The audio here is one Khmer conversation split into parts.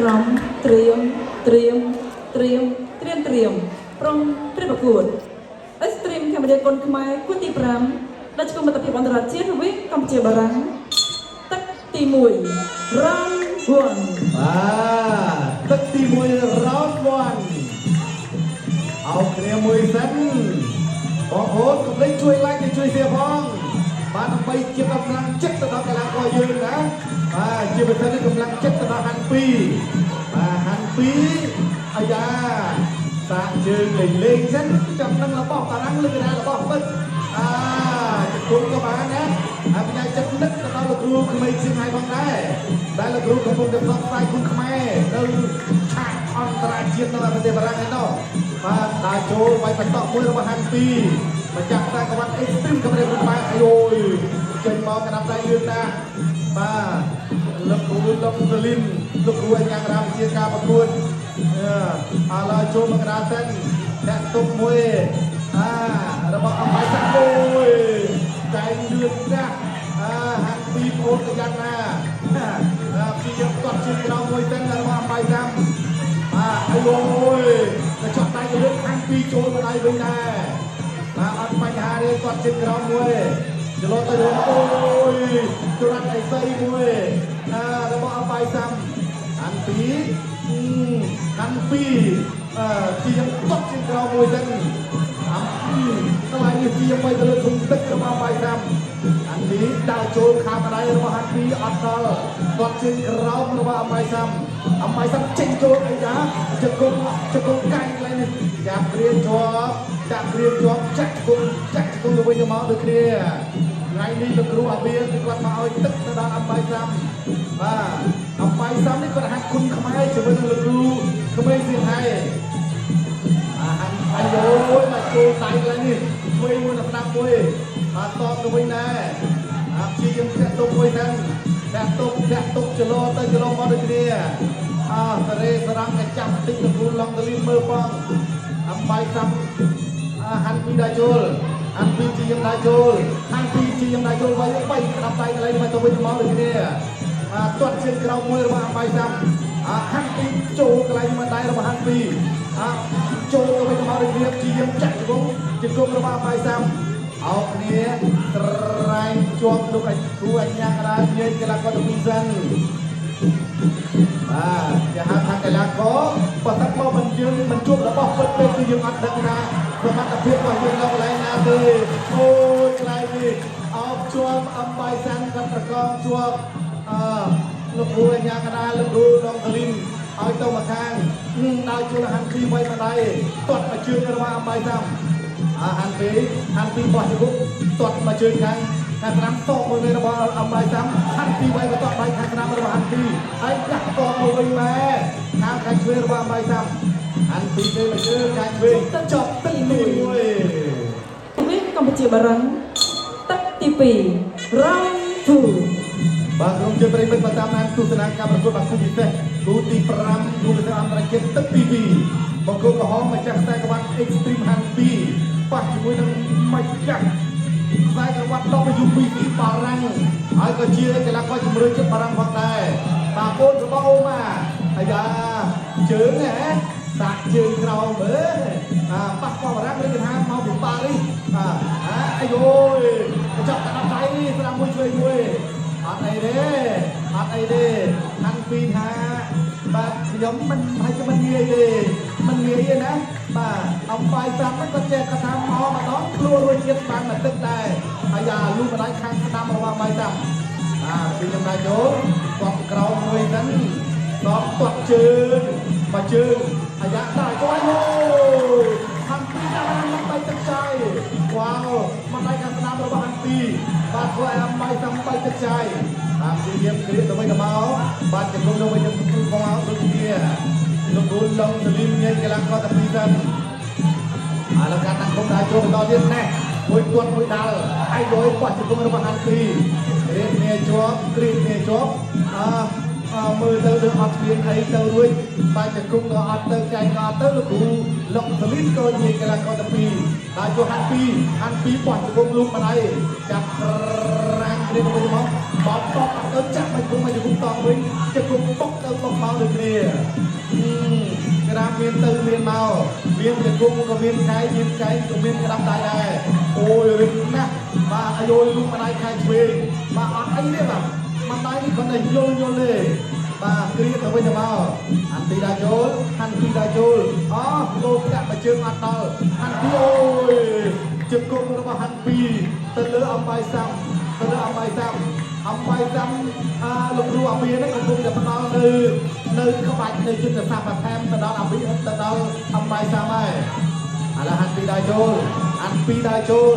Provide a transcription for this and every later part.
ក្រមត្រៀមប្រងព្រះប្រកួតអេស្ត្រីមកាមេរ៉ាកុនខ្មែរគួតទី5ដែលឆ្លងមិត្តភាពអន្តរជាតិរវាងកម្ពុជាបារាំងទឹកទី1 round 1ទឹកទី1 round 1អោគ្នាមួយសិនបងប្អូនកុំភ្លេចជួយ like និងជួយ share ផងបាទដើម្បីជាកម្លាំងចិត្តទៅដល់កីឡាករយើងណាបាទជាពិសេសនេះកម្លាំងចិត្តទៅដល់ហាន់2បាទហាន់2អាយ៉ាសាកជើងលេងសិនចាំនឹងរបស់បារាំងលើកណ្ដាលរបស់ពិតជង្គង់ក៏បានណាហើយបញ្ញាចិត្តនឹកទៅដល់លោកគ្រូក្មេងសៀងហៃផងដែរដែលលោកគ្រូកំពុងតែផ្សព្វផ្សាយគុណខ្មែរនៅឆាកអន្តរជាតិនៅប្រទេសបារាំងឯណោះបាទដើរចូលវាយបន្តមួយរបស់ហាន់2មកចាប់តែក្បាត់អេកស្ទ្រីមកម្រិតរបស់អាយយចេញមកកណ្ដាប់ដៃលឿនណាស់បាទលោកគ្រូឡុងកលីនលោកគ្រូអាញារាមជាការប្រកួតឥឡូវចូលមកកណ្ដាលសិនអ្នកទុកមួយរបស់អំបាយសាក់មួយតែលឿនណាស់ហាក់ពីប្អូនក៏យ៉ាងណាពីយើងគាត់ជើងក្រោមមួយសិនរបស់អំបាយសាក់អាយយទៅចោះដៃលឿនខាងពីចូលមកដៃវិញដែរអត់បញ្ហាទេគាត់ជើងក្រោមមួយចលោទៅរឿងអូយច្រាត់អីស្អីមួយរបស់អំបាយសាក់ហាន់ពីជាយើងគាត់ជើងក្រោមមួយសិនថ្លៃនេះជាไปទៅលើធុងទឹករបស់បាយសាំអានេះដើរចូលខាងដៃរបស់ហាន់ពីអត់ដល់គាត់ជើងក្រោមរបស់បាយសាំចេញចូលអីណាជង្គង់កាញ់កន្លែងនេះចាប់គ្រាជាប់ចាក់គង់ទៅវិញទៅមកដូចគ្នាថ្ងៃនេះលោកគ្រូអាបៀគឺគាត់មកឲ្យទឹកទៅដល់អំបាយសាំបាទអំបាយសាំនេះគាត់ហាត់គុណខ្មែរជាមួយនឹងលោកគ្រូក្មេងសៀងហៃអាយយមកចូលដៃឡើងនេះជួយមួយស្ដាប់មួយតបទៅវិញដែរជាយើងធាក់ទុកមួយហ្នឹងធាក់ទុកចលោទៅចលោមកដូចគ្នាសរេសរំកចាំតិចទៅគ្រូឡុងតលីមើលផងអំបាយសាំហាន់ពីដាចូលហាន់ពីជាយើងដាចូលវាយបីក្តាប់ដៃកន្លែងមកទៅវិញមកដូចគ្នាទាត់ជើងក្រោមមួយរបស់អំបាយសាំហាន់ពីចូលកន្លែងមកដៃរបស់ហាន់ពីចូលទៅវិញមកដូចគ្នាជាយើងចាក់ជង្គង់របស់អំបាយសាំអោគ្នាត្រែងជាប់លោកអាគ្រូអញ្ញាកដានិយាយកីឡាករទៅពីសិនបាទគេហៅថាកីឡាករបើតែមកមិនយើងមិនជួបរបស់ពិតពេកគឺយើងអត់ដឹងថាសមត្ថភាពរបស់យើងនៅកន្លែងណាទេអូយកន្លែងនេះអោបជាប់អំបាយសាំគាត់ប្រកបជាប់លោកគ្រូអញ្ញាកដាលោកគ្រូឡុងកលីនឲ្យទៅមកខាងដើរចូលហាន់ពីវាយមកដៃទាត់មកជើងរបស់អំបាយសាំហាន់ពីបោះជង្គង់ទាត់មកជើងខាងស្នាមតមួយវិញរបស់អំបាយសាំហាន់ពីវាយមកទាត់ដៃខាងស្នាមរបស់ហាន់ពីហើយចាក់តមួយវិញម៉ែខាងឆ្វេងរបស់អំបាយសាំហាន់ពីទៅមកជើងខាងឆ្វេងចប់ទឹកទី1វិញកម្ពុជាបារាំងទឹកទី2 round 2បាទក្រុមជើងប្រិមិត្តបើតាមដានទស្សនាការប្រកួតបាល់គូពិសេសគូទី5គូពិសេសអន្តរជាតិទឹកទី2បង្គោលក្រហមម្ចាស់ខ្សែក្រវ៉ាត់ Extreme ហាន់2ប៉ះជាមួយនឹងម្ចាស់ខ្សែក្រវ៉ាត់ WBC បារាំងហើយក៏ជាកីឡាករជំរឿនជាតិបារាំងផងដែរបាទបងរបស់អូម៉ាអាយ៉ាជើងហ៎សាក់ជើងក្រោមមើលប៉ះប៉ះបារាំងឬគេថាមកពីប៉ារីសអាយយចាប់កណ្ដាប់ដៃស្ដាប់មួយឆ្វេងមួយអត់អីទេហាន់ពីថាបាទខ្ញុំមិនហើយក៏មិនងាយទេណាបាទអំបាយសាំហ្នឹងក៏ចេះគាត់ថាមកម្ដងខ្លួនរួចជាតិបានមកទឹកដែរហើយលូកម្ដាយខាងស្ដាំរបស់អំបាយសាំពីខ្ញុំដែរចូលគាត់ក្រោមមួយហ្នឹងដល់ទាត់ជើងមកជើងអាយ៉ាដាក់ចូលហាន់ពីដាក់មកដៃទឹកចាយវ៉ាវមកដៃខាងស្ដាំរបស់ហាន់ពីបាទធ្វើឲ្យអំបាយសាំបែកទឹកចាយពីយើងគ្រាទៅវិញទៅមកបាទចំនួនទៅវិញទៅមកដូចគ្នាលោកគ្រូឡុងតលីមញ៉ៃកីឡាករតាពីសិនឥឡូវការដាក់គុំដែរចូលបន្តទៀតណែមួយទាត់មួយដាល់ហើយដោយប៉ះជង្គង់របស់ហាន់ពីគ្រាគ្នាជាប់មើលទៅអត់មានអីទៅរួចបាទជង្គង់ក៏អត់ទៅចែកក៏អត់ទៅលោកគ្រូឡុងតលីមក៏ញ៉ៃកីឡាករតាពីដល់ចូលហាន់ពីប៉ះជង្គង់លូកម្ដាយចាប់រាំង គ្នាទៅវិញមកបោកបោកទៅចាក់មកគុំមកជង្គង់តវិញជង្គង់បុកទៅបុកមកដូចគ្នាក្រាមមានទៅមានមកមានជង្គង់ក៏មានកាយមានកាយក៏មានក្រាមដៃដែរអូយរឹងណាស់បាទអាយុលុកម្ដាយខែឆ្វេងបាទអត់អីទេបាទម្ដាយនេះគាត់តែយល់ទេបាទគ្រាទៅវិញទៅមកអានទីដាចូលហាន់ទីដាចូលអូលោកដាក់មកជើងអត់ដល់ហាន់ទីអូយជង្គង់របស់ហាន់ពីទៅលើអំបាយសាំទៅលើអំបាយសាំលោកគ្រូអាពីនេះកំពុងតែផ្ដល់នៅក្បាច់នៅយុទ្ធសាស្ត្របន្ថែមទៅដល់អាពីទៅដល់អំបាយសាំហើយឥឡូវហាន់ពីដាចូលហាន់ពីដាចូល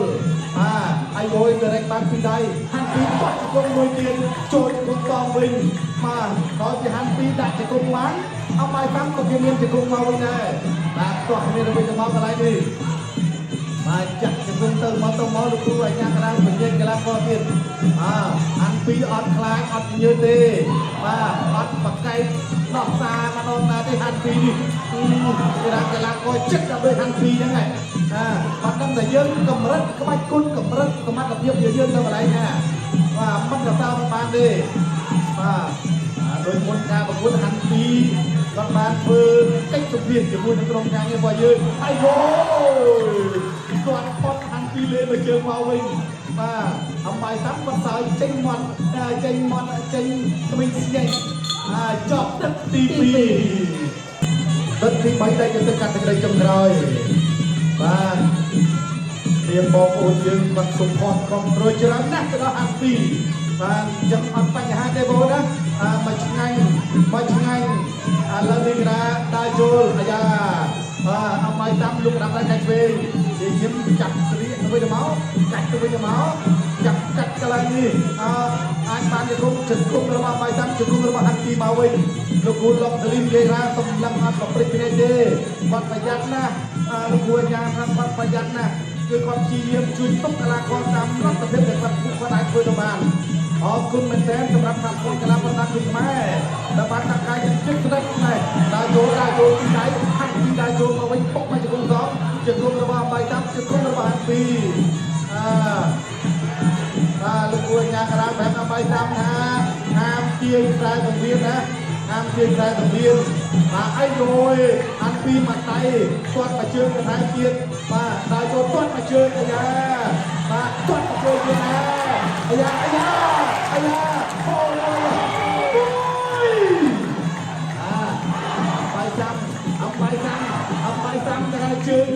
អាយយទៅរែកបានពីដៃហាន់ពីបាត់ជង្គង់មួយទៀតចូលជង្គង់តវិញបាទដល់ពីហាន់ពីដាក់ជង្គង់បានអបាយសាំក៏គេមានជង្គង់មកវិញដែរបាទទោះគ្នាទៅវិញទៅមកកន្លែងនេះបាទចាក់ជង្គង់ទៅមកលោកគ្រូអាញាកណ្ដាលបញ្ញកីឡាករទៀតហាន់ពីអត់ខ្លាចអត់ញើសទេបាទអត់បកែកដោះសារម្ដងណាទេហាន់ពីនេះកីឡាករចិត្តដើម្បីហាន់ពីហ្នឹងហើយបាត់ដឹងតែយើងកម្រិតក្បាច់គុណកម្រិតសមត្ថភាពយើងទៅកន្លែងណាបាទមិនក៏តាមបានទេបាទដោយមុនការប្រកួតហាន់ពីគាត់បានធ្វើកិច្ចសម្ភារជាមួយនឹងក្រុមការងាររបស់យើងហើយគាត់ផុតហាន់ពីលេមកជើងមកវិញបាទអំបាយសាំគាត់សើចចេញមាត់ចេញស្មីងស្ញែកចប់ទឹកទី2ទឹកទី3ដែលទៅកាត់ទឹកដីចុងក្រោយបាទមានបងប្អូនយើងគាត់សុផតគ្រប់គ្រងច្រើនណាស់ទៅដល់ហាន់ពីបាទចឹងអត់បញ្ហាទេបងណាមកឆ្ងាញ់ឥឡូវនេះគេដើរចូលអាយ៉ាអំបាយតាមលោកដាក់ដល់កាច់វិញនិយាយចាប់ស្រីទៅវិញទៅមកកាច់ទៅវិញទៅមកចាប់កាច់កន្លែងនេះអាចបានជង្គង់របស់អំបាយតាមជង្គង់របស់ហាន់ពីមកវិញលោកគូលុកតលីមគេសម្លឹងអត់ប្រព្រឹត្តគ្នាទេគាត់ប្រយ័ត្នណាស់លោកគូអាចារ្យគាត់ប្រយ័ត្នណាស់គឺគាត់ព្យាយាមជួយទុកកីឡាករតាមលទ្ធភាពដែលគាត់អាចធ្វើទៅបានអរគុណមែនទែនសម្រាប់កម្មករកីឡាប្រដាល់គុណខ្មែរដែលបានតាក់កាយចិត្តស្និទ្ធដែរដើរចូលពីដៃហាន់ពីដើរចូលមកវិញពុកមកជង្គង់សងជង្គង់របស់បាយតាប់ជង្គង់របស់ហាន់ពីលោកគួរញ៉ាំក្រាមបែបបាយតាប់ណាហាមទាញខ្សែពវៀនណាហាមទាញខ្សែពវៀនបាទអីយយហាន់ពីមកដៃគាត់មកជើងទៅថែមទៀតបាទដើរចូលគាត់មកជើងអាយ៉ាបាទគាត់មកជើងទៀតណាអាយ៉ាអូយបាយសាំអំបាយសាំទៅជើង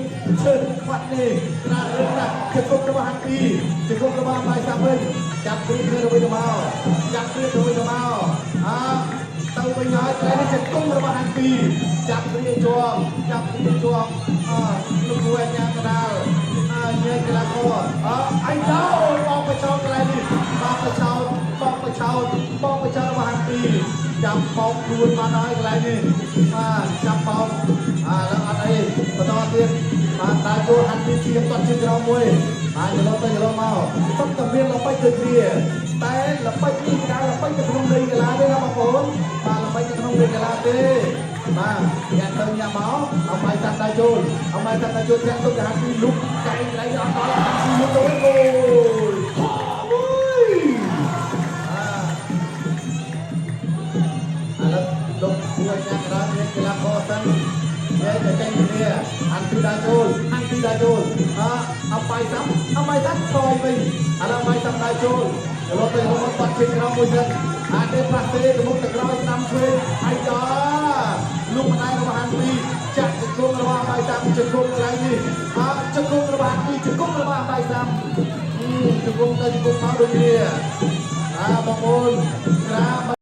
ខ្វាត់នេះណារឿងណាជង្គង់របស់ហាន់ពីជង្គង់របស់បាយសាំវិញចាប់ព្រៀងទៅវិញទៅមកទៅវិញហើយតែនេះជង្គង់របស់ហាន់ពីចាប់ព្រៀងជាប់លោកគួរអាញាកណ្ដាលញ៉ែកីឡាករអីដល់បងបចោតកន្លែងនេះបងបចោតរបស់ហាន់ពីចាប់បោកខ្លួនបានហើយកន្លែងនេះចាប់បោកแล้วអត់អីបន្តទៀតបានដើរចូលហាន់ពីជាគាត់ជាក្រោមមួយចន្លោះទៅចន្លោះមកសុទ្ធតែមានល្បិចដូចគ្នាតែល្បិចនេះគេដាក់ល្បិចទៅក្នុងដីកីឡាទេណាបងប្អូនបាទល្បិចទៅក្នុងដីកីឡាទេបាទញ៉ាំទៅញ៉ាំមកអំបាយតាត់ដើរចូលធាក់ទុកទៅហាន់ពីលុកកែងកន្លែងអត់ដល់ហាន់ពីលុកទៅវិញអូយឥឡូវលោកគួរញ៉ាំក្រៅមានកីឡាករសិនតែចេញគ្នាហាន់ពីដើរចូលអំបាយតាត់ថយវិញឥឡូវអំបាយតាត់ដើរចូលលោកទៅរកបាត់ជិះក្រោមមួយទៀតទេផ្លាស់ទេទៅមុខទៅក្រោយស្ដាំឆ្វេងហើយលោកម្ដាយរបស់ហាន់ពីចាក់ជង្គង់របស់បាយតាំជង្គង់កន្លែងនេះជង្គង់របស់ហាន់ពីជង្គង់របស់បាយតាំជង្គង់ទៅជង្គង់មកដូចគ្នាបងប្អូនក្រា